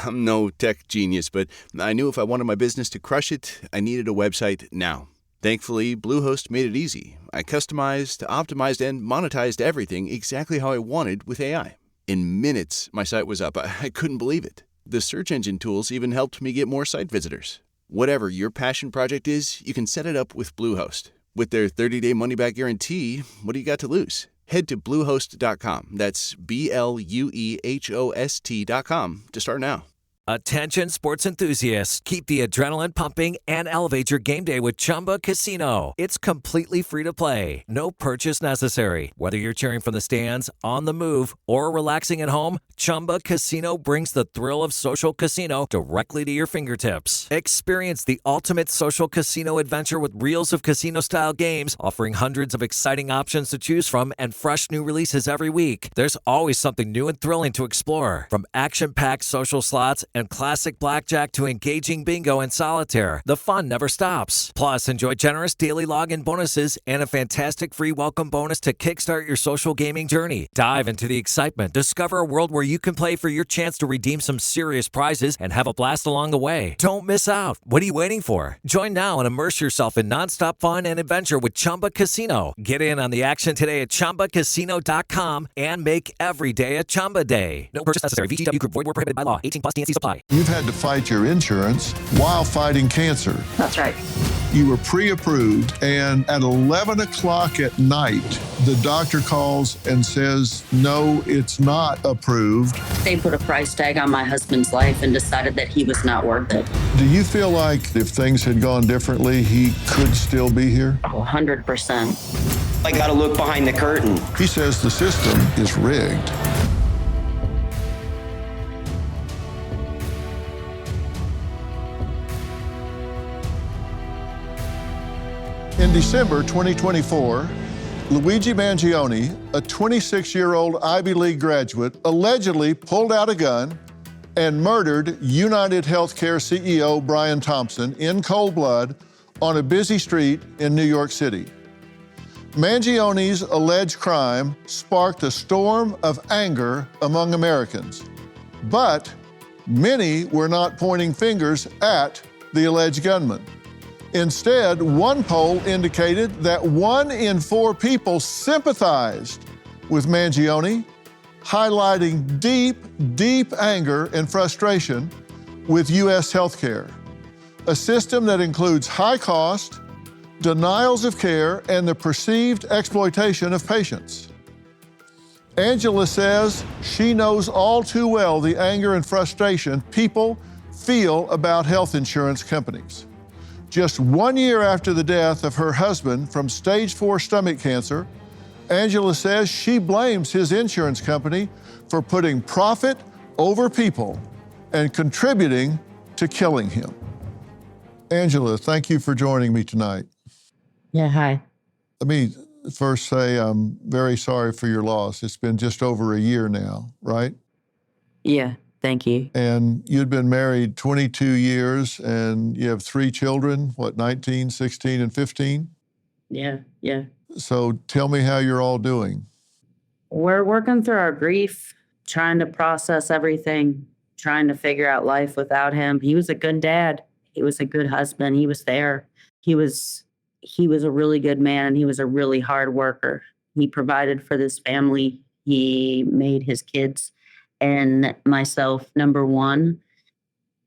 I'm no tech genius, but I knew if I wanted my business to crush it, I needed a website now. Thankfully, Bluehost made it easy. I customized, optimized, and monetized everything exactly how I wanted with AI. In minutes, my site was up. I couldn't believe it. The search engine tools even helped me get more site visitors. Whatever your passion project is, you can set it up with Bluehost. With their 30-day money-back guarantee, what do you got to lose? Head to Bluehost.com. That's BLUEHOST.com to start now. Attention sports enthusiasts, keep the adrenaline pumping and elevate your game day with Chumba Casino. It's completely free to play. No purchase necessary. Whether you're cheering from the stands, on the move, or relaxing at home, Chumba Casino brings the thrill of social casino directly to your fingertips. Experience the ultimate social casino adventure with reels of casino-style games, offering hundreds of exciting options to choose from and fresh new releases every week. There's always something new and thrilling to explore. From action-packed social slots and classic blackjack to engaging bingo and solitaire, the fun never stops. Plus, enjoy generous daily login bonuses and a fantastic free welcome bonus to kickstart your social gaming journey. Dive into the excitement. Discover a world where you can play for your chance to redeem some serious prizes and have a blast along the way. Don't miss out. What are you waiting for? Join now and immerse yourself in nonstop fun and adventure with Chumba Casino. Get in on the action today at ChumbaCasino.com and make every day a Chumba day. No purchase necessary. VGW Group. Void where prohibited by law. 18 plus DNC supply. You've had to fight your insurance while fighting cancer. That's right. You were pre-approved, and at 11 o'clock at night, the doctor calls and says, no, it's not approved. They put a price tag on my husband's life and decided that he was not worth it. Do you feel like if things had gone differently, he could still be here? Oh, 100%. I got to look behind the curtain. He says the system is rigged. In December 2024, Luigi Mangione, a 26-year-old Ivy League graduate, allegedly pulled out a gun and murdered UnitedHealthcare CEO Brian Thompson in cold blood on a busy street in New York City. Mangione's alleged crime sparked a storm of anger among Americans, but many were not pointing fingers at the alleged gunman. Instead, one poll indicated that 1 in 4 people sympathized with Mangione, highlighting deep, deep anger and frustration with U.S. healthcare, a system that includes high cost, denials of care, and the perceived exploitation of patients. Angela says she knows all too well the anger and frustration people feel about health insurance companies. Just 1 year after the death of her husband from stage 4 stomach cancer, Angela says she blames his insurance company for putting profit over people and contributing to killing him. Angela, thank you for joining me tonight. Yeah, hi. Let me first say I'm very sorry for your loss. It's been just over a year now, right? Yeah, thank you. And you'd been married 22 years and you have 3 children, 19, 16, and 15? Yeah. So tell me how you're all doing. We're working through our grief, trying to process everything, trying to figure out life without him. He was a good dad. He was a good husband. He was there. He was a really good man. He was a really hard worker. He provided for this family. He made his kids and myself number one.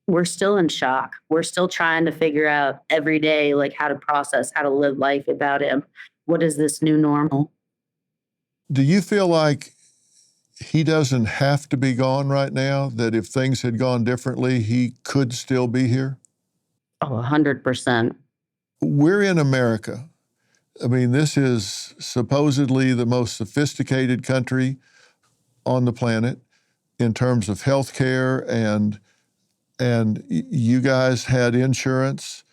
We're still in shock. We're still trying to figure out every day, like how to process, how to live life without him. What is this new normal? Do you feel like he doesn't have to be gone right now, that if things had gone differently, he could still be here? Oh, 100%. We're in America. I mean, this is supposedly the most sophisticated country on the planet in terms of healthcare, and you guys had insurance.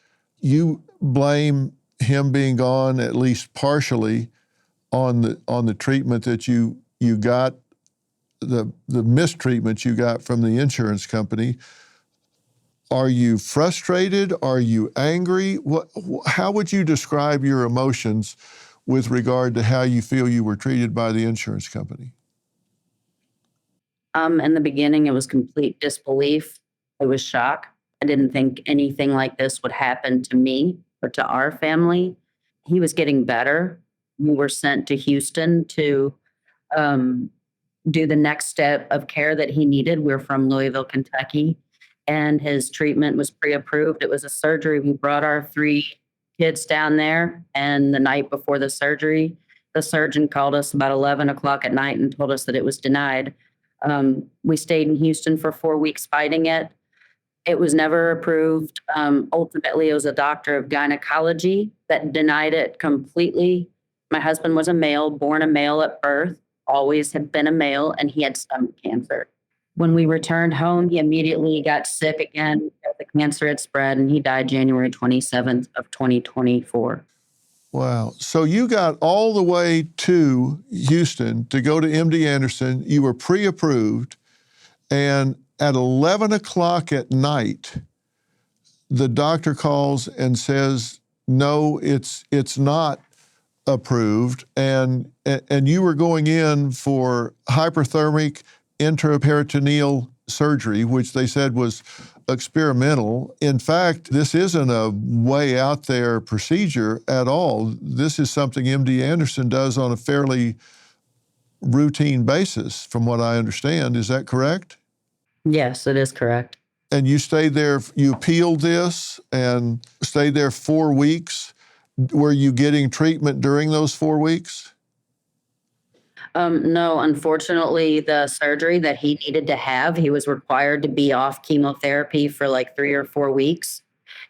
You blame him being gone at least partially on the treatment that you got, the mistreatment you got from the insurance company. Are you frustrated? Are you angry? How would you describe your emotions with regard to how you feel you were treated by the insurance company? In the beginning, it was complete disbelief. It was shock. I didn't think anything like this would happen to me or to our family. He was getting better. We were sent to Houston to um, do the next step of care that he needed. We're from Louisville, Kentucky, and his treatment was pre-approved. It was a surgery. We brought our 3 kids down there, and the night before the surgery, the surgeon called us about 11 o'clock at night and told us that it was denied. We stayed in Houston for 4 weeks fighting it. It was never approved. Ultimately, it was a doctor of gynecology that denied it completely. My husband was a male, born a male at birth, always had been a male, and he had stomach cancer. When we returned home, he immediately got sick again. The cancer had spread, and he died January 27th of 2024. Wow. So you got all the way to Houston to go to MD Anderson. You were pre-approved, and at 11 o'clock at night, the doctor calls and says, no, it's not approved. And you were going in for hyperthermic intraperitoneal surgery, which they said was experimental. In fact, this isn't a way out there procedure at all. This is something MD Anderson does on a fairly routine basis, from what I understand. Is that correct? Yes, it is correct. And you stayed there, you appealed this and stayed there 4 weeks. Were you getting treatment during those 4 weeks? No, unfortunately, the surgery that he needed to have, he was required to be off chemotherapy for like 3 or 4 weeks.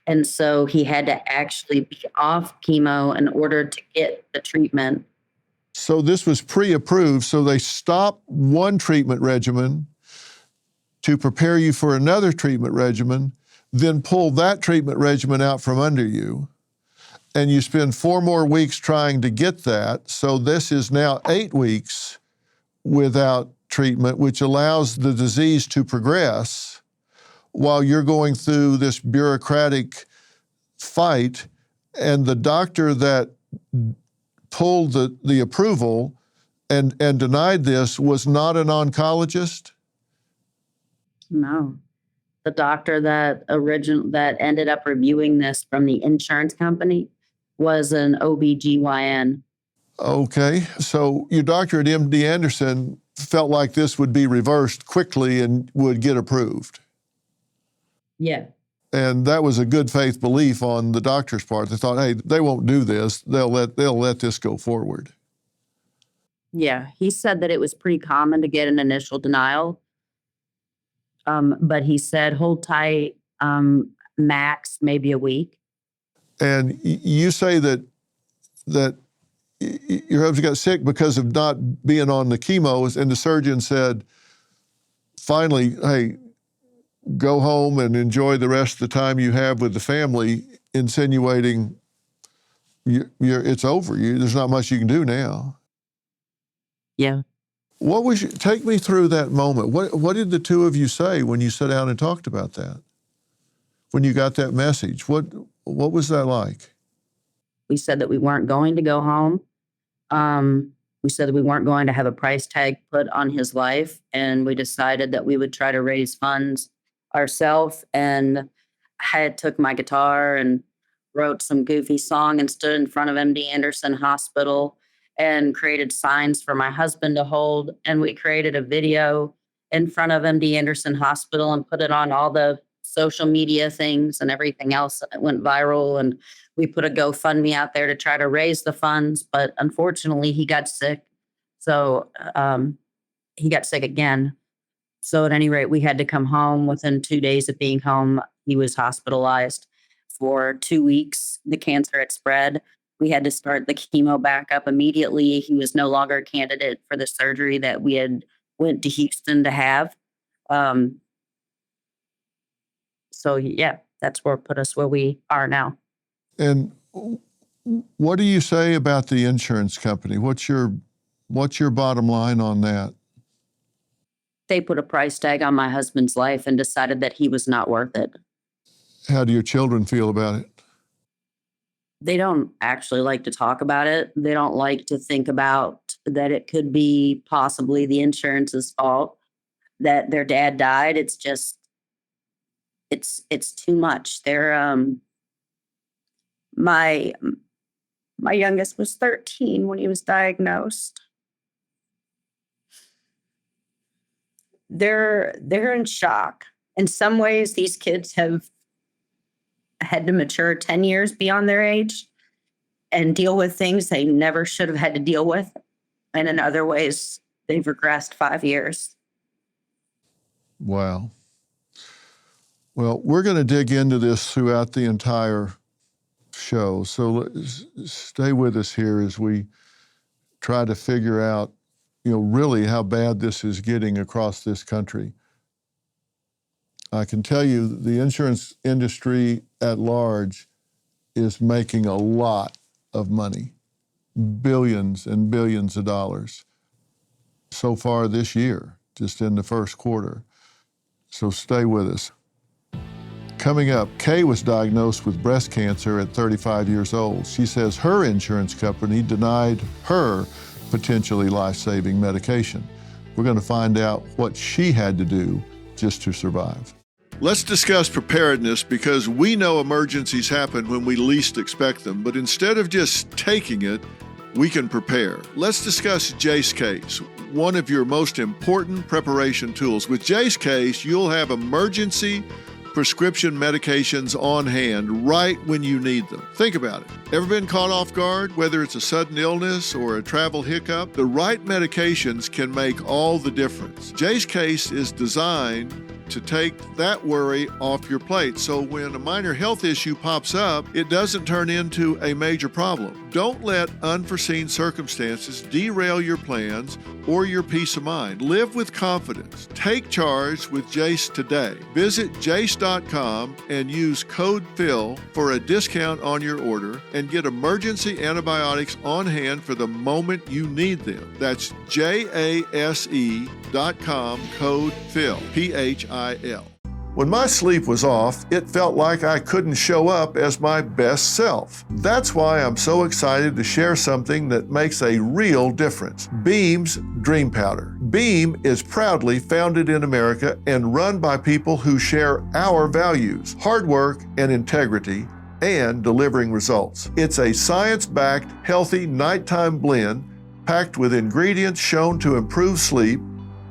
And so he had to actually be off chemo in order to get the treatment. So this was pre-approved, so they stopped one treatment regimen to prepare you for another treatment regimen, then pull that treatment regimen out from under you. And you spend 4 more weeks trying to get that. So this is now 8 weeks without treatment, which allows the disease to progress while you're going through this bureaucratic fight. And the doctor that pulled the approval and denied this was not an oncologist? No. The doctor that ended up reviewing this from the insurance company was an OBGYN. Okay, so your doctor at MD Anderson felt like this would be reversed quickly and would get approved. Yeah. And that was a good faith belief on the doctor's part. They thought, hey, they won't do this. They'll let this go forward. Yeah. He said that it was pretty common to get an initial denial. But he said, hold tight, max maybe a week. And you say that your husband got sick because of not being on the chemo, and the surgeon said, finally, hey, go home and enjoy the rest of the time you have with the family, insinuating it's over. There's not much you can do now. Yeah. Take me through that moment. What did the two of you say when you sat down and talked about that? When you got that message, what was that like? We said that we weren't going to go home. We said that we weren't going to have a price tag put on his life, and we decided that we would try to raise funds ourselves. And I took my guitar and wrote some goofy song and stood in front of MD Anderson Hospital and created signs for my husband to hold. And we created a video in front of MD Anderson Hospital and put it on all the social media things and everything else. It went viral, and we put a GoFundMe out there to try to raise the funds. But unfortunately, he got sick. So he got sick again. So at any rate, we had to come home. Within 2 days of being home, he was hospitalized for 2 weeks. The cancer had spread. We had to start the chemo back up immediately. He was no longer a candidate for the surgery that we had went to Houston to have. So yeah, that's where it put us where we are now. And what do you say about the insurance company? What's your bottom line on that? They put a price tag on my husband's life and decided that he was not worth it. How do your children feel about it? They don't actually like to talk about it. They don't like to think about that it could be possibly the insurance's fault that their dad died. It's just it's too much. My youngest was 13 when he was diagnosed. They're in shock. In some ways, these kids have had to mature 10 years beyond their age and deal with things they never should have had to deal with. And in other ways, they've regressed 5 years. Wow. Well, we're going to dig into this throughout the entire show. So stay with us here as we try to figure out, really how bad this is getting across this country. I can tell you the insurance industry at large is making a lot of money, billions and billions of dollars so far this year, just in the first quarter. So stay with us. Coming up, Kay was diagnosed with breast cancer at 35 years old. She says her insurance company denied her potentially life-saving medication. We're going to find out what she had to do just to survive. Let's discuss preparedness, because we know emergencies happen when we least expect them, but instead of just taking it, we can prepare. Let's discuss Jace Case, one of your most important preparation tools. With Jace Case, you'll have emergency prescription medications on hand right when you need them. Think about it. Ever been caught off guard, whether it's a sudden illness or a travel hiccup? The right medications can make all the difference. Jace Case is designed to take that worry off your plate, so when a minor health issue pops up, it doesn't turn into a major problem. Don't let unforeseen circumstances derail your plans or your peace of mind. Live with confidence. Take charge with Jace today. Visit jace.com and use code PHIL for a discount on your order and get emergency antibiotics on hand for the moment you need them. That's JASE.com, code PHIL, PHIL. When my sleep was off, it felt like I couldn't show up as my best self. That's why I'm so excited to share something that makes a real difference. Beam's Dream Powder. Beam is proudly founded in America and run by people who share our values, hard work and integrity, and delivering results. It's a science-backed, healthy nighttime blend packed with ingredients shown to improve sleep,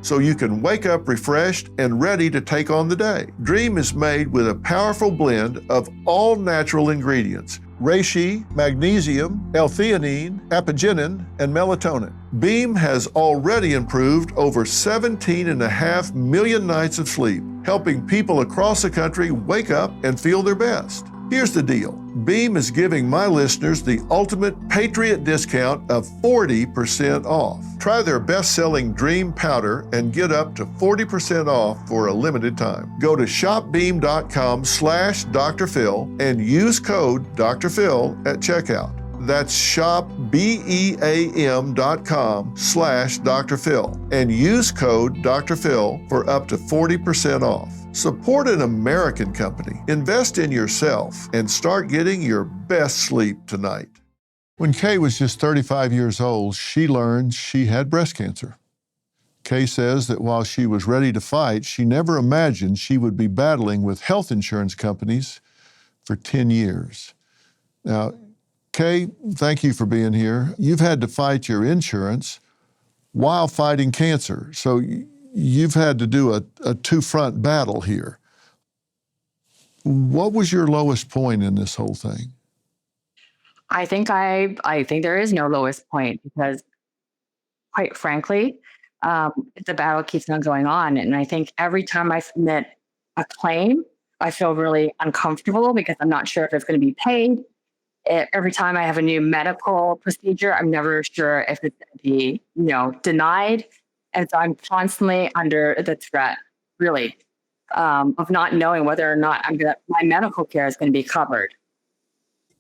so you can wake up refreshed and ready to take on the day. Dream is made with a powerful blend of all natural ingredients: reishi, magnesium, L-theanine, apigenin, and melatonin. Beam has already improved over 17.5 million nights of sleep, helping people across the country wake up and feel their best. Here's the deal. Beam is giving my listeners the ultimate Patriot discount of 40% off. Try their best-selling Dream Powder and get up to 40% off for a limited time. Go to shopbeam.com/Dr. Phil and use code Dr. Phil at checkout. That's shopbeam.com/Dr. Phil and use code Dr. Phil for up to 40% off. Support an American company, invest in yourself, and start getting your best sleep tonight. When Kay was just 35 years old, she learned she had breast cancer. Kay says that while she was ready to fight, she never imagined she would be battling with health insurance companies for 10 years. Now, Kay, thank you for being here. You've had to fight your insurance while fighting cancer. So you've had to do a two-front battle here. What was your lowest point in this whole thing? I think there is no lowest point, because quite frankly, the battle keeps on going on. And I think every time I submit a claim, I feel really uncomfortable because I'm not sure if it's going to be paid. Every time I have a new medical procedure, I'm never sure if it's going to be, denied. And so I'm constantly under the threat, really, of not knowing whether or not my medical care is going to be covered.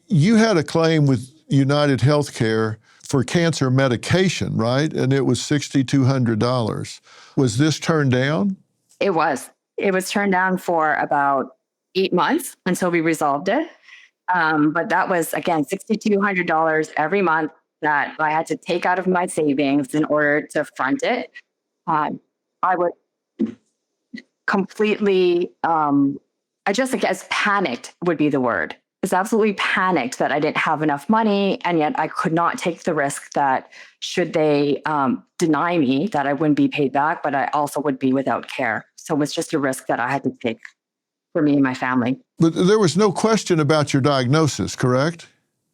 You had a claim with UnitedHealthcare for cancer medication, right? And it was $6,200. Was this turned down? It was. It was turned down for about 8 months until we resolved it. But that was, again, $6,200 every month that I had to take out of my savings in order to front it. I would completely I just guess panicked would be the word. It's absolutely panicked that I didn't have enough money, and yet I could not take the risk that should they deny me, that I wouldn't be paid back, but I also would be without care. So it was just a risk that I had to take for me and my family. But there was no question about your diagnosis, correct?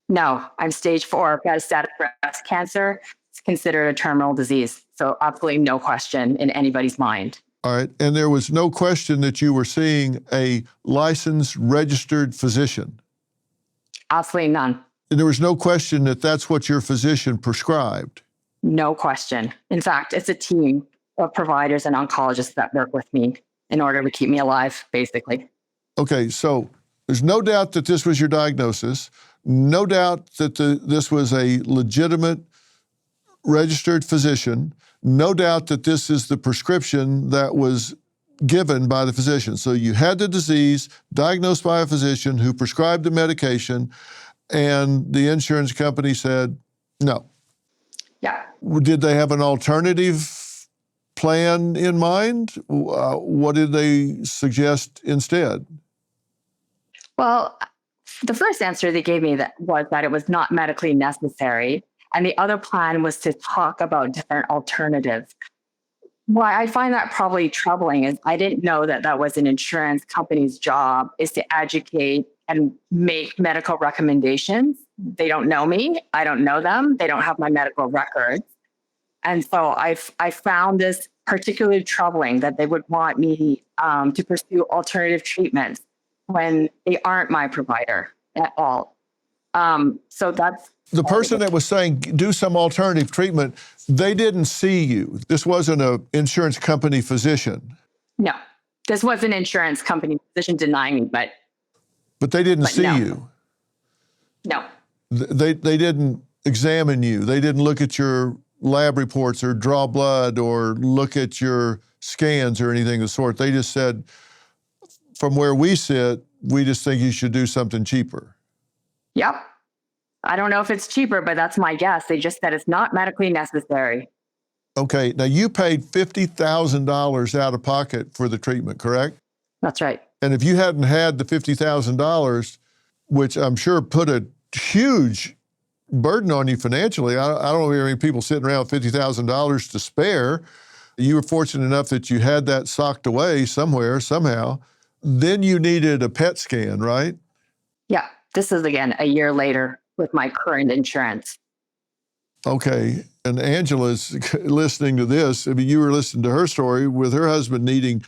No, I'm stage 4 metastatic breast cancer. It's considered a terminal disease. So absolutely no question in anybody's mind. All right. And there was no question that you were seeing a licensed, registered physician? Absolutely none. And there was no question that that's what your physician prescribed? No question. In fact, it's a team of providers and oncologists that work with me in order to keep me alive, basically. Okay, so there's no doubt that this was your diagnosis, no doubt that this was a legitimate registered physician, no doubt that this is the prescription that was given by the physician. So you had the disease diagnosed by a physician who prescribed the medication, and the insurance company said no. Yeah. Did they have an alternative plan in mind? What did they suggest instead? Well, the first answer they gave me was that it was not medically necessary. And the other plan was to talk about different alternatives. Why I find that probably troubling is I didn't know that that was an insurance company's job, is to educate and make medical recommendations. They don't know me. I don't know them. They don't have my medical records. And so I found this particularly troubling that they would want me to pursue alternative treatments when they aren't my provider at all. So that's the person that was saying do some alternative treatment. They didn't see you. This wasn't an insurance company physician. No, this was an insurance company physician denying me, but they didn't see no. you. No, they didn't examine you. They didn't look at your lab reports or draw blood or look at your scans or anything of the sort. They just said, from where we sit, we just think you should do something cheaper. Yep. I don't know if it's cheaper, but that's my guess. They just said it's not medically necessary. Okay. Now, you paid $50,000 out of pocket for the treatment, correct? That's right. And if you hadn't had the $50,000, which I'm sure put a huge burden on you financially, I don't know very many people sitting around with $50,000 to spare. You were fortunate enough that you had that socked away somewhere, somehow. Then you needed a PET scan, right? Yeah. This is, again, a year later with my current insurance. Okay. And Angela's listening to this. I mean, you were listening to her story with her husband needing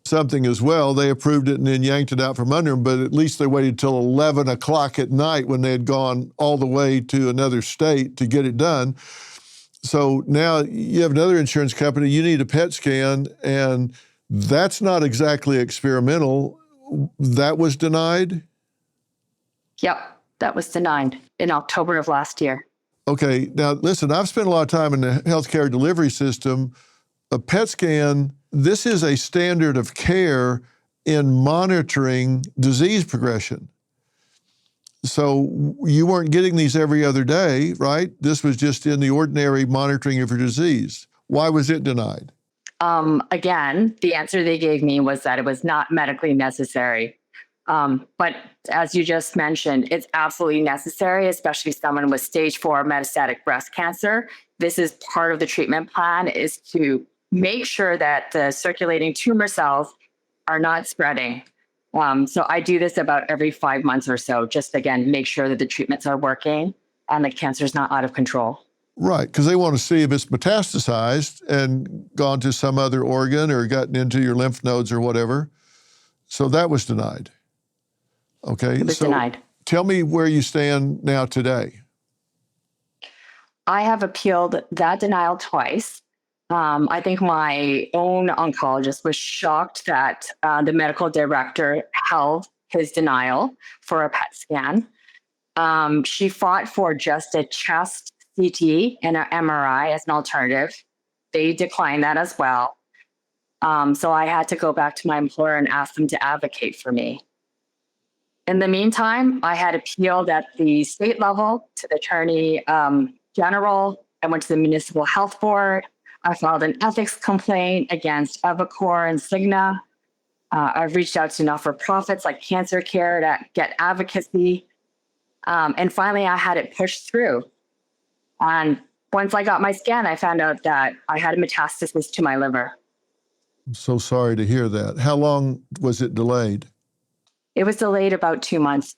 something as well. They approved it and then yanked it out from under him, but at least they waited till 11 o'clock at night when they had gone all the way to another state to get it done. So now you have another insurance company, you need a PET scan, and that's not exactly experimental. That was denied? Yep, that was denied in October of last year. Okay, now listen, I've spent a lot of time in the healthcare delivery system. A PET scan, this is a standard of care in monitoring disease progression. So you weren't getting these every other day, right? This was just in the ordinary monitoring of your disease. Why was it denied? Again, the answer they gave me was that it was not medically necessary. But as you just mentioned, it's absolutely necessary, especially someone with stage 4 metastatic breast cancer. This is part of the treatment plan, is to make sure that the circulating tumor cells are not spreading. So I do this about every 5 months or so, just again, make sure that the treatments are working and the cancer is not out of control. Right, because they want to see if it's metastasized and gone to some other organ or gotten into your lymph nodes or whatever. So that was denied. Okay. It was denied. Tell me where you stand now today. I have appealed that denial twice. I think my own oncologist was shocked that the medical director held his denial for a PET scan. She fought for just a chest CT and an MRI as an alternative. They declined that as well. So I had to go back to my employer and ask them to advocate for me. In the meantime, I had appealed at the state level to the Attorney General. I went to the Municipal Health Board. I filed an ethics complaint against Evacor and Cigna. I've reached out to not-for-profits like Cancer Care to get advocacy. And finally, I had it pushed through. And once I got my scan, I found out that I had a metastasis to my liver. I'm so sorry to hear that. How long was it delayed? It was delayed about 2 months.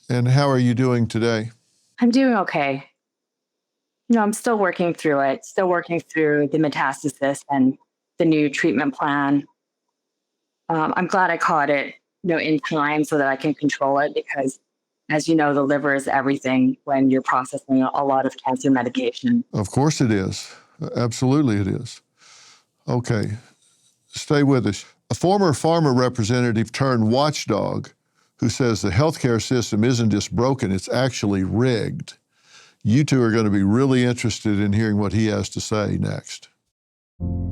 And how are you doing today? I'm doing okay. I'm still working through it, still working through the metastasis and the new treatment plan. I'm glad I caught it, in time so that I can control it because, as you know, the liver is everything when you're processing a lot of cancer medication. Of course it is. Absolutely it is. Okay, stay with us. A former farmer representative turned watchdog who says the healthcare system isn't just broken, it's actually rigged. You two are going to be really interested in hearing what he has to say next.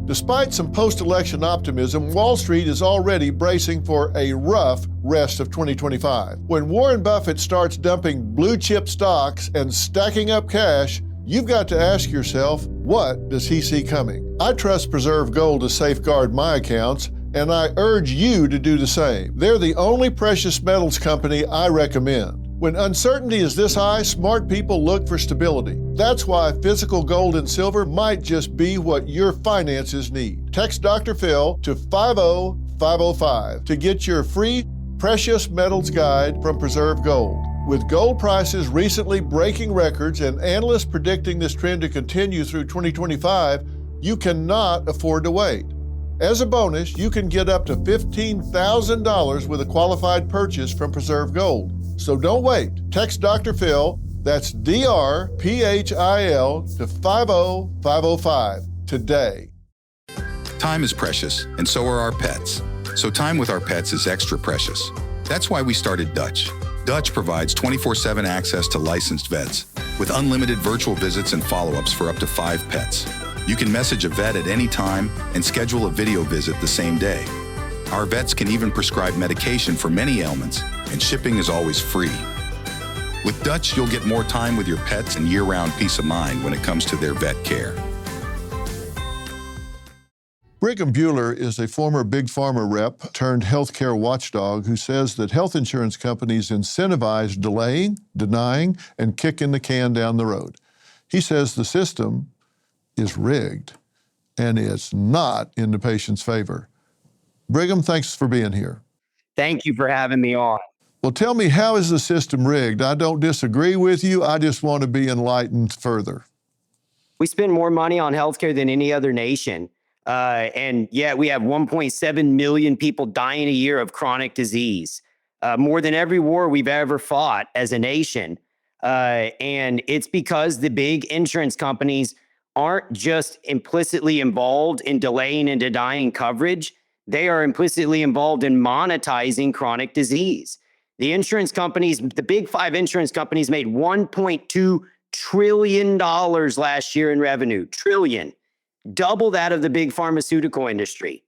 Despite some post-election optimism, Wall Street is already bracing for a rough rest of 2025. When Warren Buffett starts dumping blue chip stocks and stacking up cash, you've got to ask yourself, what does he see coming? I trust Preserve Gold to safeguard my accounts, and I urge you to do the same. They're the only precious metals company I recommend. When uncertainty is this high, smart people look for stability. That's why physical gold and silver might just be what your finances need. Text Dr. Phil to 50505 to get your free precious metals guide from Preserve Gold. With gold prices recently breaking records and analysts predicting this trend to continue through 2025, you cannot afford to wait. As a bonus, you can get up to $15,000 with a qualified purchase from Preserve Gold. So don't wait. Text Dr. Phil, that's DRPHIL to 50505 today. Time is precious, and so are our pets. So time with our pets is extra precious. That's why we started Dutch. Dutch provides 24/7 access to licensed vets with unlimited virtual visits and follow-ups for up to 5 pets. You can message a vet at any time and schedule a video visit the same day. Our vets can even prescribe medication for many ailments, and shipping is always free. With Dutch, you'll get more time with your pets and year-round peace of mind when it comes to their vet care. Brigham Buhler is a former big pharma rep turned healthcare watchdog who says that health insurance companies incentivize delaying, denying, and kicking the can down the road. He says the system is rigged, and it's not in the patient's favor. Brigham, thanks for being here. Thank you for having me on. Well, tell me, how is the system rigged? I don't disagree with you. I just want to be enlightened further. We spend more money on healthcare than any other nation. And yet we have 1.7 million people dying a year of chronic disease, more than every war we've ever fought as a nation. And it's because the big insurance companies aren't just implicitly involved in delaying and denying coverage. They are implicitly involved in monetizing chronic disease. The insurance companies, the big 5 insurance companies made $1.2 trillion last year in revenue, trillion, double that of the big pharmaceutical industry.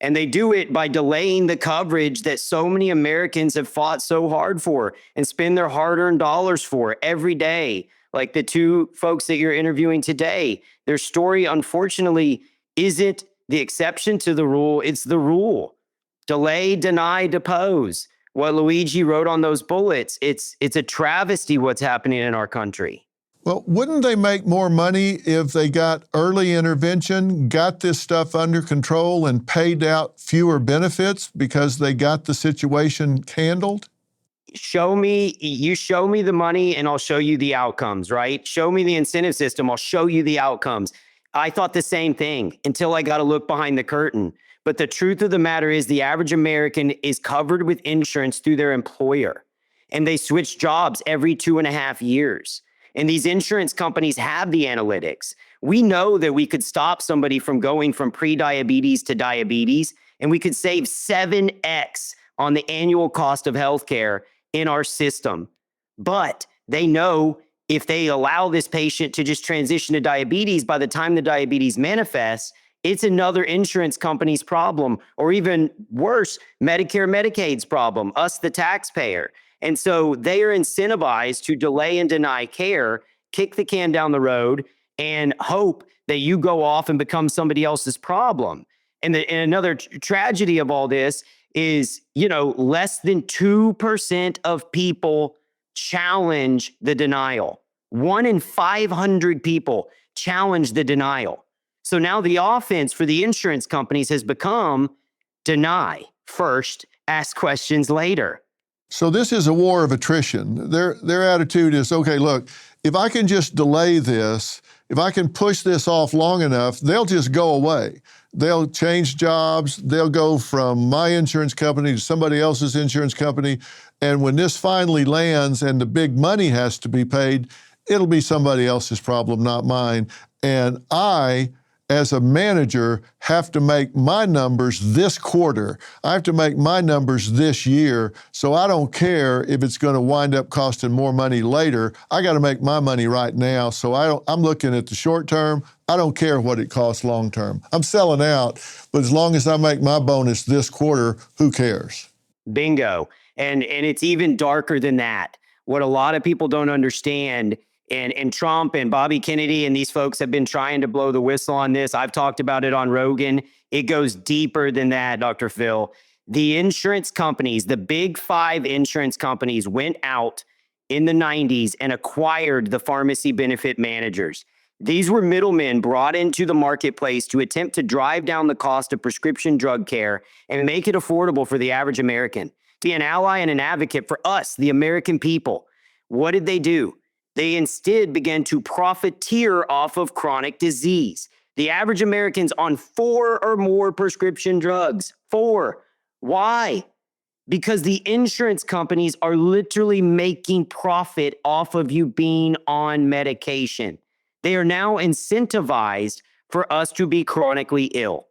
And they do it by delaying the coverage that so many Americans have fought so hard for and spend their hard-earned dollars for every day. Like the 2 folks that you're interviewing today, their story, unfortunately, isn't the exception to the rule, it's the rule. Delay, deny, depose. What Luigi wrote on those bullets, it's a travesty what's happening in our country. Well, wouldn't they make more money if they got early intervention, got this stuff under control, and paid out fewer benefits because they got the situation handled? You show me the money and I'll show you the outcomes, right? Show me the incentive system, I'll show you the outcomes. I thought the same thing until I got to look behind the curtain. But the truth of the matter is the average American is covered with insurance through their employer, and they switch jobs every 2.5 years. And these insurance companies have the analytics. We know that we could stop somebody from going from pre-diabetes to diabetes, and we could save 7x on the annual cost of healthcare in our system. But they know if they allow this patient to just transition to diabetes, by the time the diabetes manifests, it's another insurance company's problem, or even worse, Medicare, Medicaid's problem, us, the taxpayer. And so they are incentivized to delay and deny care, kick the can down the road, and hope that you go off and become somebody else's problem. And another tragedy of all this is, less than 2% of people challenge the denial. 1 in 500 people challenge the denial. So now the offense for the insurance companies has become deny first, ask questions later. So this is a war of attrition. Their attitude is, okay, look, if I can just delay this, if I can push this off long enough, they'll just go away. They'll change jobs. They'll go from my insurance company to somebody else's insurance company. And when this finally lands and the big money has to be paid, it'll be somebody else's problem, not mine. And I, as a manager, have to make my numbers this quarter. I have to make my numbers this year. So I don't care if it's going to wind up costing more money later. I got to make my money right now. So I'm looking at the short term. I don't care what it costs long term. I'm selling out, but as long as I make my bonus this quarter, who cares? Bingo. And it's even darker than that. What a lot of people don't understand, and Trump and Bobby Kennedy and these folks have been trying to blow the whistle on this. I've talked about it on Rogan. It goes deeper than that, Dr. Phil. The insurance companies, the big 5 insurance companies, went out in the 90s and acquired the pharmacy benefit managers. These were middlemen brought into the marketplace to attempt to drive down the cost of prescription drug care and make it affordable for the average American. Be an ally and an advocate for us, the American people. What did they do? They instead began to profiteer off of chronic disease. The average American's on 4 or more prescription drugs. 4. Why? Because the insurance companies are literally making profit off of you being on medication. They are now incentivized for us to be chronically ill.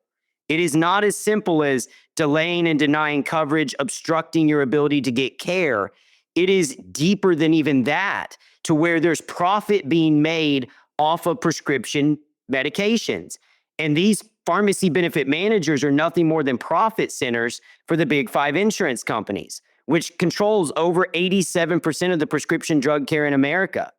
It is not as simple as delaying and denying coverage, obstructing your ability to get care. It is deeper than even that, to where there's profit being made off of prescription medications. And these pharmacy benefit managers are nothing more than profit centers for the big 5 insurance companies, which controls over 87% of the prescription drug care in America.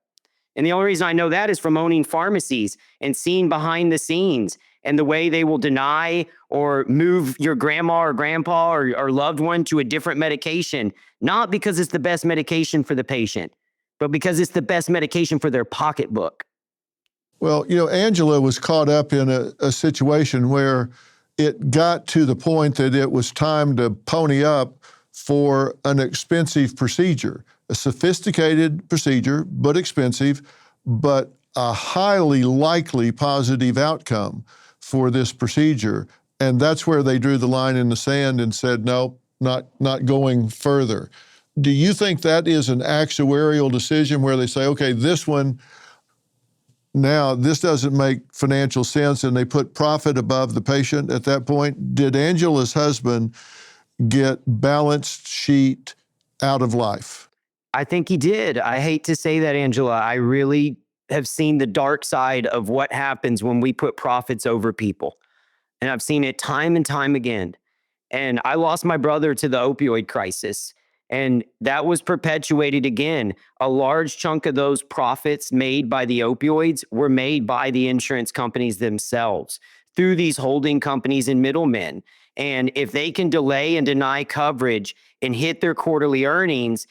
And the only reason I know that is from owning pharmacies and seeing behind the scenes and the way they will deny or move your grandma or grandpa or loved one to a different medication, not because it's the best medication for the patient, but because it's the best medication for their pocketbook. Well, Angela was caught up in a situation where it got to the point that it was time to pony up for an expensive procedure, a sophisticated procedure, but expensive, but a highly likely positive outcome for this procedure. And that's where they drew the line in the sand and said, no, not going further. Do you think that is an actuarial decision where they say, okay, this one, now this doesn't make financial sense, and they put profit above the patient at that point? Did Angela's husband get balance sheet out of life? I think he did. I hate to say that, Angela. I really have seen the dark side of what happens when we put profits over people. And I've seen it time and time again. And I lost my brother to the opioid crisis. And that was perpetuated again. A large chunk of those profits made by the opioids were made by the insurance companies themselves through these holding companies and middlemen. And if they can delay and deny coverage and hit their quarterly earnings,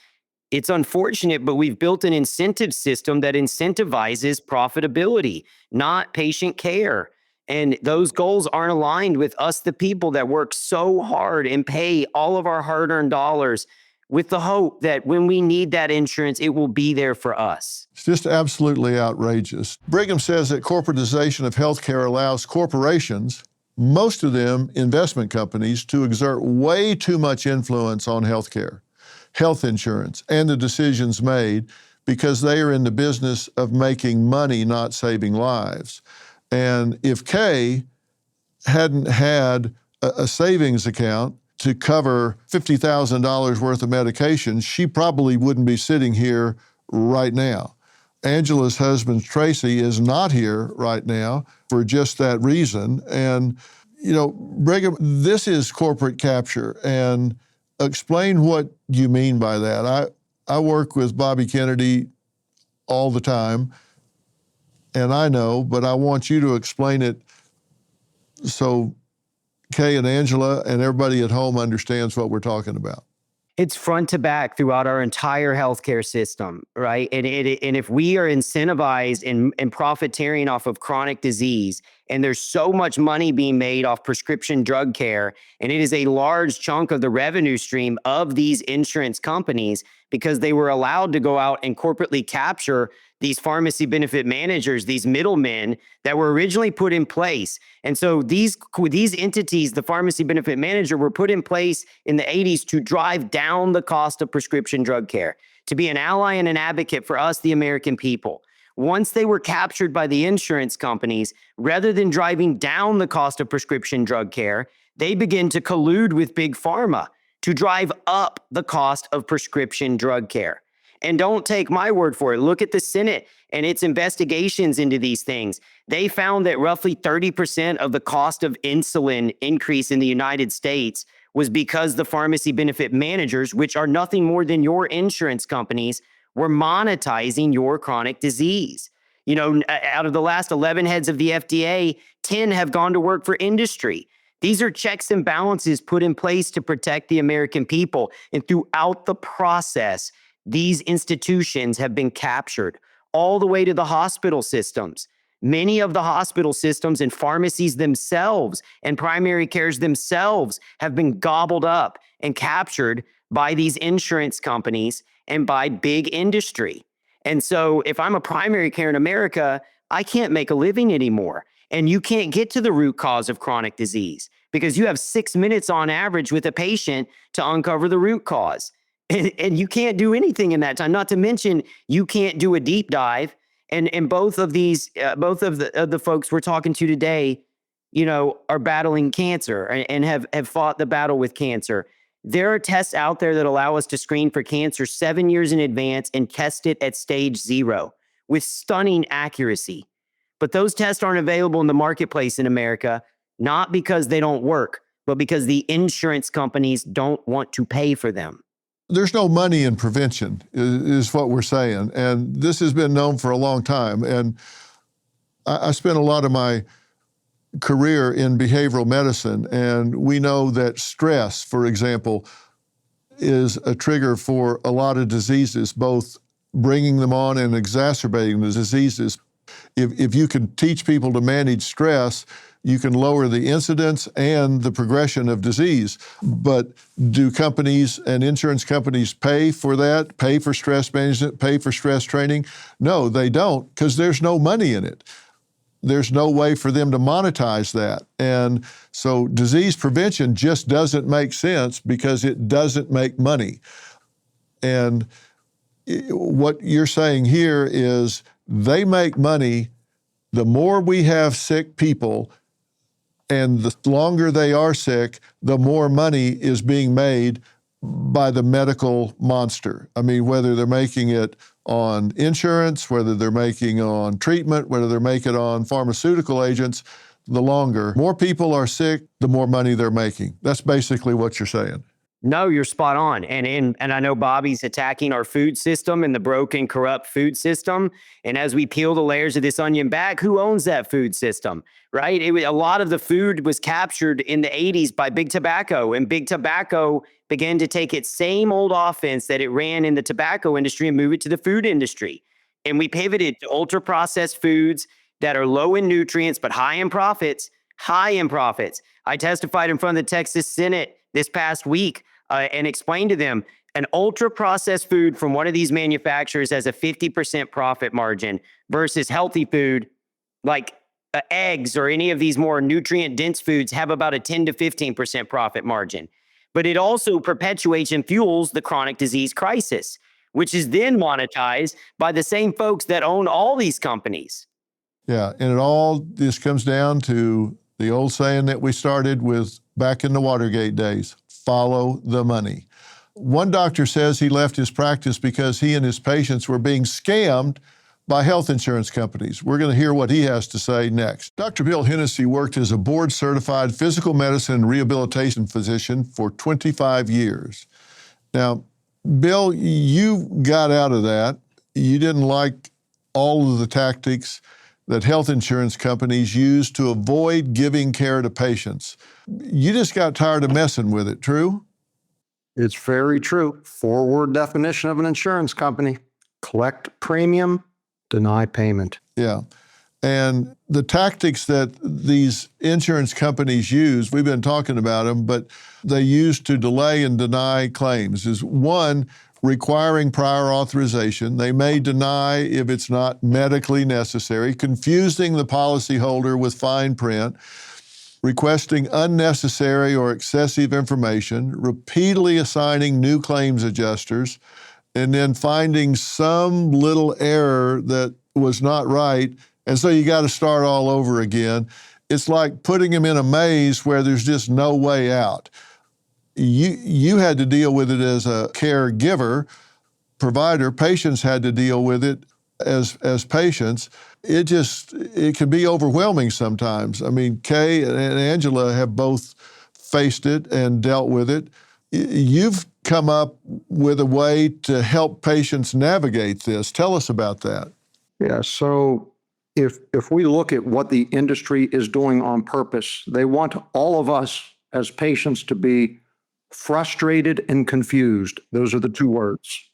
it's unfortunate, but we've built an incentive system that incentivizes profitability, not patient care. And those goals aren't aligned with us, the people that work so hard and pay all of our hard-earned dollars with the hope that when we need that insurance, it will be there for us. It's just absolutely outrageous. Brigham says that corporatization of healthcare allows corporations, most of them investment companies, to exert way too much influence on healthcare, health insurance, and the decisions made because they are in the business of making money, not saving lives. And if Kay hadn't had a savings account to cover $50,000 worth of medication, she probably wouldn't be sitting here right now. Angela's husband, Tracy, is not here right now for just that reason. And, Brigham, this is corporate capture. And explain what you mean by that. I work with Bobby Kennedy all the time, and I know, but I want you to explain it so Kay and Angela and everybody at home understands what we're talking about. It's front to back throughout our entire healthcare system, right? And if we are incentivized and profiteering off of chronic disease, and there's so much money being made off prescription drug care, and it is a large chunk of the revenue stream of these insurance companies because they were allowed to go out and corporately capture these pharmacy benefit managers, these middlemen that were originally put in place. And so these entities, the pharmacy benefit manager, were put in place in the 80s to drive down the cost of prescription drug care, to be an ally and an advocate for us, the American people. Once they were captured by the insurance companies, rather than driving down the cost of prescription drug care, they begin to collude with big pharma to drive up the cost of prescription drug care. And don't take my word for it. Look at the Senate and its investigations into these things. They found that roughly 30% of the cost of insulin increase in the United States was because the pharmacy benefit managers, which are nothing more than your insurance companies, were monetizing your chronic disease. You know, out of the last 11 heads of the FDA, 10 have gone to work for industry. These are checks and balances put in place to protect the American people. And throughout the process, these institutions have been captured all the way to the hospital systems. Many of the hospital systems and pharmacies themselves and primary cares themselves have been gobbled up and captured by these insurance companies and by big industry. And so if I'm a primary care in America, I can't make a living anymore. And you can't get to the root cause of chronic disease because you have 6 minutes on average with a patient to uncover the root cause. And you can't do anything in that time, not to mention you can't do a deep dive. And both of the folks we're talking to today, you know, are battling cancer and have fought the battle with cancer. There are tests out there that allow us to screen for cancer 7 years in advance and test it at stage 0 with stunning accuracy. But those tests aren't available in the marketplace in America, not because they don't work, but because the insurance companies don't want to pay for them. There's no money in prevention, is what we're saying. And this has been known for a long time. And I spent a lot of my career in behavioral medicine, and we know that stress, for example, is a trigger for a lot of diseases, both bringing them on and exacerbating the diseases. If you can teach people to manage stress, you can lower the incidence and the progression of disease. But do companies and insurance companies pay for that, pay for stress management, pay for stress training? No, they don't, because there's no money in it. There's no way for them to monetize that. And so disease prevention just doesn't make sense because it doesn't make money. And what you're saying here is they make money. The more we have sick people and the longer they are sick, the more money is being made by the medical monster. I mean, whether they're making it on insurance, whether they're making on treatment, whether they're making it on pharmaceutical agents, the longer. More people are sick, the more money they're making. That's basically what you're saying. No, you're spot on. And I know Bobby's attacking our food system and the broken, corrupt food system. And as we peel the layers of this onion back, who owns that food system, right? A lot of the food was captured in the 80s by Big Tobacco, and Big Tobacco began to take its same old offense that it ran in the tobacco industry and move it to the food industry. And we pivoted to ultra-processed foods that are low in nutrients but high in profits, I testified in front of the Texas Senate this past week and explained to them an ultra-processed food from one of these manufacturers has a 50% profit margin versus healthy food like eggs or any of these more nutrient-dense foods have about a 10 to 15% profit margin. But it also perpetuates and fuels the chronic disease crisis, which is then monetized by the same folks that own all these companies. Yeah, and it all just comes down to the old saying that we started with back in the Watergate days, follow the money. One doctor says he left his practice because he and his patients were being scammed by health insurance companies. We're going to hear what he has to say next. Dr. Bill Hennessey worked as a board-certified physical medicine and rehabilitation physician for 25 years. Now, Bill, you got out of that. You didn't like all of the tactics. that health insurance companies use to avoid giving care to patients. You just got tired of messing with it, true? It's very true. Four-word definition of an insurance company: collect premium, deny payment. Yeah. And the tactics that these insurance companies use, we've been talking about them, but they use to delay and deny claims is one, requiring prior authorization. They may deny if it's not medically necessary, confusing the policyholder with fine print, requesting unnecessary or excessive information, repeatedly assigning new claims adjusters, and then finding some little error that was not right. And so you got to start all over again. It's like putting them in a maze where there's just no way out. You had to deal with it as a caregiver, provider. Patients had to deal with it as patients. It can be overwhelming sometimes. I mean, Kay and Angela have both faced it and dealt with it. You've come up with a way to help patients navigate this. Tell us about that. Yeah, so if we look at what the industry is doing on purpose, they want all of us as patients to be frustrated and confused. Those are the two words.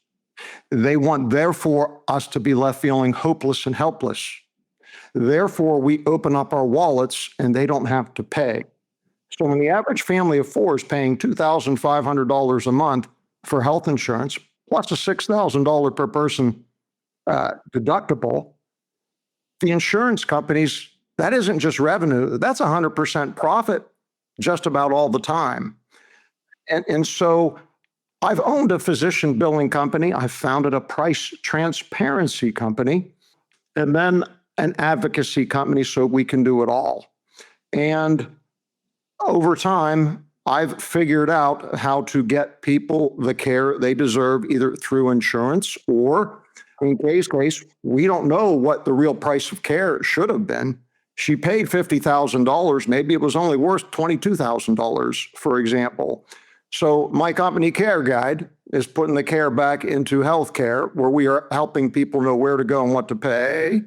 They want, therefore, us to be left feeling hopeless and helpless. Therefore, we open up our wallets and they don't have to pay. So when the average family of four is paying $2,500 a month for health insurance, plus a $6,000 per person deductible, the insurance companies, that isn't just revenue, that's 100% profit just about all the time. And so I've owned a physician billing company. I founded a price transparency company, and then an advocacy company so we can do it all. And over time, I've figured out how to get people the care they deserve, either through insurance or, in Kay's case, we don't know what the real price of care should have been. She paid $50,000. Maybe it was only worth $22,000, for example. So my company, Careguide, is putting the care back into healthcare, where we are helping people know where to go and what to pay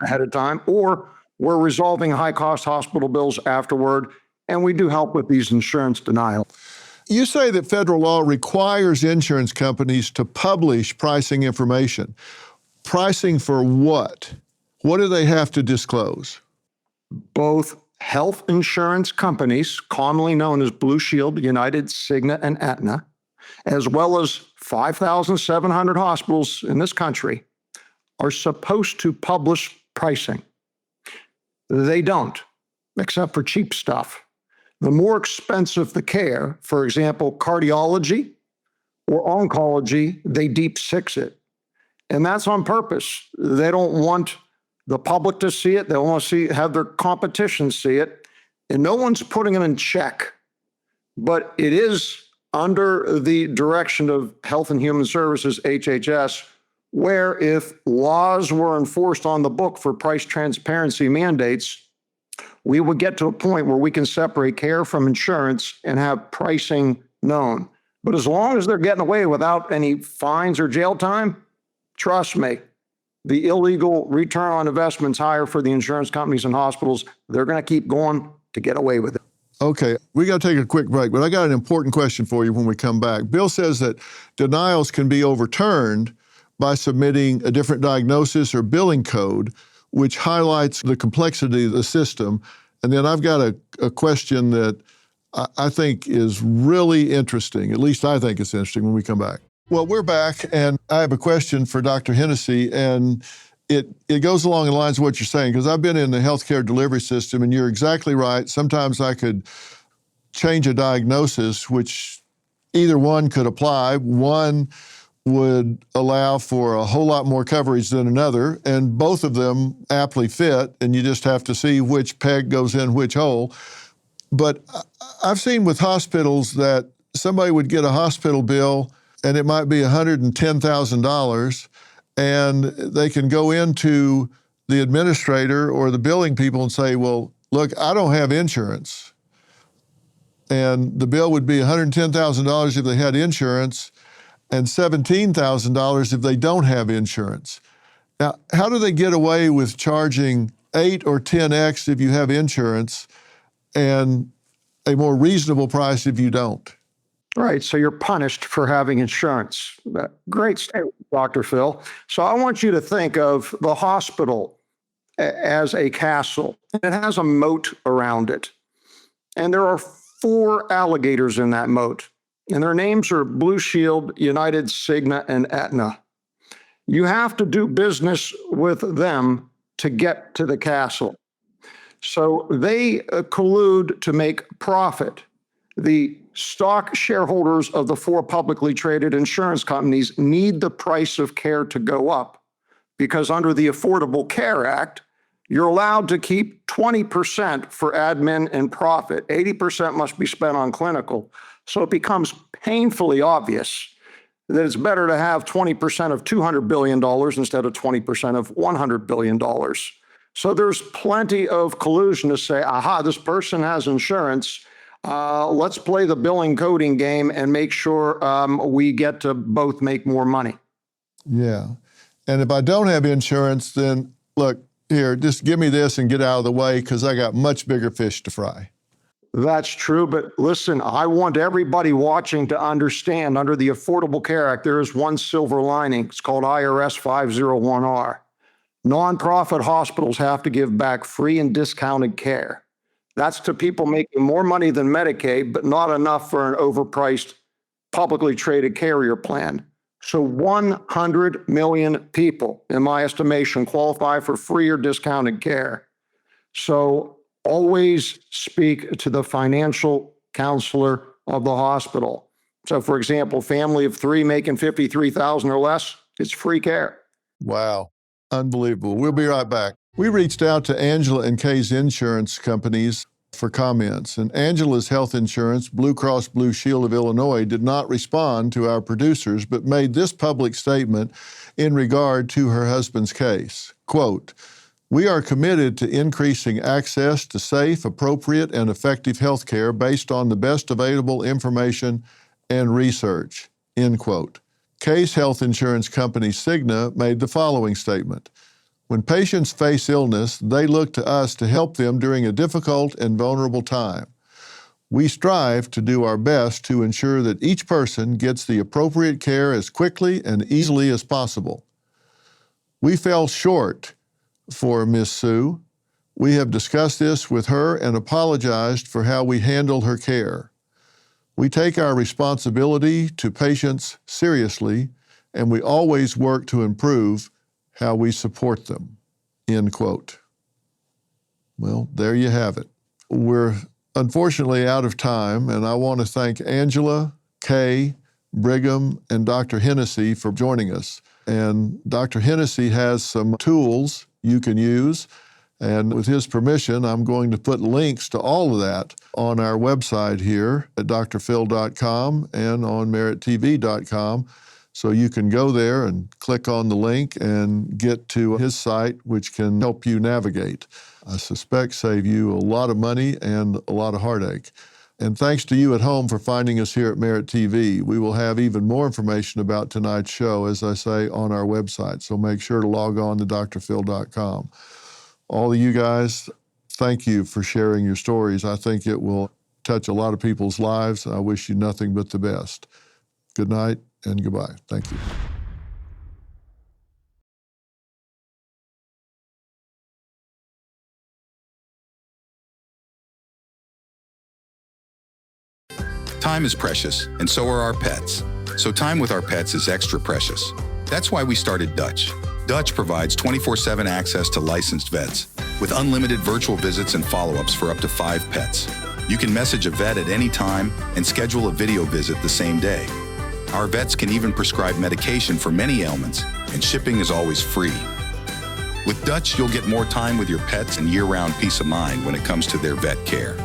ahead of time, or we're resolving high-cost hospital bills afterward, and we do help with these insurance denial. You say that federal law requires insurance companies to publish pricing information. Pricing for what? What do they have to disclose? Both health insurance companies, commonly known as Blue Shield, United, Cigna, and Aetna, as well as 5,700 hospitals in this country, are supposed to publish pricing. They don't, except for cheap stuff. The more expensive the care, for example, cardiology or oncology, they deep six it. And that's on purpose. They don't want the public to see it. They want to have their competition see it. And no one's putting them in check. But it is under the direction of Health and Human Services, HHS, where if laws were enforced on the book for price transparency mandates, we would get to a point where we can separate care from insurance and have pricing known. But as long as they're getting away without any fines or jail time, trust me, the illegal return on investment's higher for the insurance companies and hospitals. They're going to keep going to get away with it. Okay, we got to take a quick break, but I got an important question for you when we come back. Bill says that denials can be overturned by submitting a different diagnosis or billing code, which highlights the complexity of the system. And then I've got a question that I think is really interesting. At least I think it's interesting when we come back. Well, we're back, and I have a question for Dr. Hennessey, and it goes along the lines of what you're saying, because I've been in the healthcare delivery system, and you're exactly right. Sometimes I could change a diagnosis, which either one could apply. One would allow for a whole lot more coverage than another, and both of them aptly fit, and you just have to see which peg goes in which hole. But I've seen with hospitals that somebody would get a hospital bill, and it might be $110,000, and they can go into the administrator or the billing people and say, well, look, I don't have insurance. And the bill would be $110,000 if they had insurance, and $17,000 if they don't have insurance. Now, how do they get away with charging 8 or 10x if you have insurance, and a more reasonable price if you don't. Right. So you're punished for having insurance. Great statement, Dr. Phil. So I want you to think of the hospital as a castle. It has a moat around it. And there are 4 alligators in that moat. And their names are Blue Shield, United, Cigna, and Aetna. You have to do business with them to get to the castle. So they collude to make profit. The stock shareholders of the 4 publicly traded insurance companies need the price of care to go up because under the Affordable Care Act, you're allowed to keep 20% for admin and profit. 80% must be spent on clinical. So it becomes painfully obvious that it's better to have 20% of $200 billion instead of 20% of $100 billion. So there's plenty of collusion to say, aha, this person has insurance. Let's play the billing coding game and make sure we get to both make more money. Yeah. And if I don't have insurance, then look, here, just give me this and get out of the way because I got much bigger fish to fry. That's true. But listen, I want everybody watching to understand under the Affordable Care Act, there is one silver lining. It's called IRS 501R. Nonprofit hospitals have to give back free and discounted care. That's to people making more money than Medicaid, but not enough for an overpriced publicly traded carrier plan. So 100 million people, in my estimation, qualify for free or discounted care. So always speak to the financial counselor of the hospital. So for example, family of 3 making $53,000 or less, it's free care. Wow. Unbelievable. We'll be right back. We reached out to Angela and Kay's insurance companies for comments, and Angela's health insurance, Blue Cross Blue Shield of Illinois, did not respond to our producers, but made this public statement in regard to her husband's case. Quote, "We are committed to increasing access to safe, appropriate, and effective health care based on the best available information and research." End quote. Kay's health insurance company, Cigna, made the following statement. "When patients face illness, they look to us to help them during a difficult and vulnerable time. We strive to do our best to ensure that each person gets the appropriate care as quickly and easily as possible. We fell short for Miss Sue. We have discussed this with her and apologized for how we handled her care. We take our responsibility to patients seriously, and we always work to improve how we support them." End quote. Well, there you have it. We're unfortunately out of time, and I want to thank Angela, Kay, Brigham, and Dr. Hennessey for joining us. And Dr. Hennessey has some tools you can use, and with his permission, I'm going to put links to all of that on our website here at drphil.com and on merittv.com. So you can go there and click on the link and get to his site, which can help you navigate. I suspect save you a lot of money and a lot of heartache. And thanks to you at home for finding us here at Merit TV. We will have even more information about tonight's show, as I say, on our website. So make sure to log on to drphil.com. All of you guys, thank you for sharing your stories. I think it will touch a lot of people's lives. I wish you nothing but the best. Good night and goodbye. Thank you. Time is precious, and so are our pets. So time with our pets is extra precious. That's why we started Dutch. Dutch provides 24/7 access to licensed vets with unlimited virtual visits and follow-ups for up to 5 pets. You can message a vet at any time and schedule a video visit the same day. Our vets can even prescribe medication for many ailments, and shipping is always free. With Dutch, you'll get more time with your pets and year-round peace of mind when it comes to their vet care.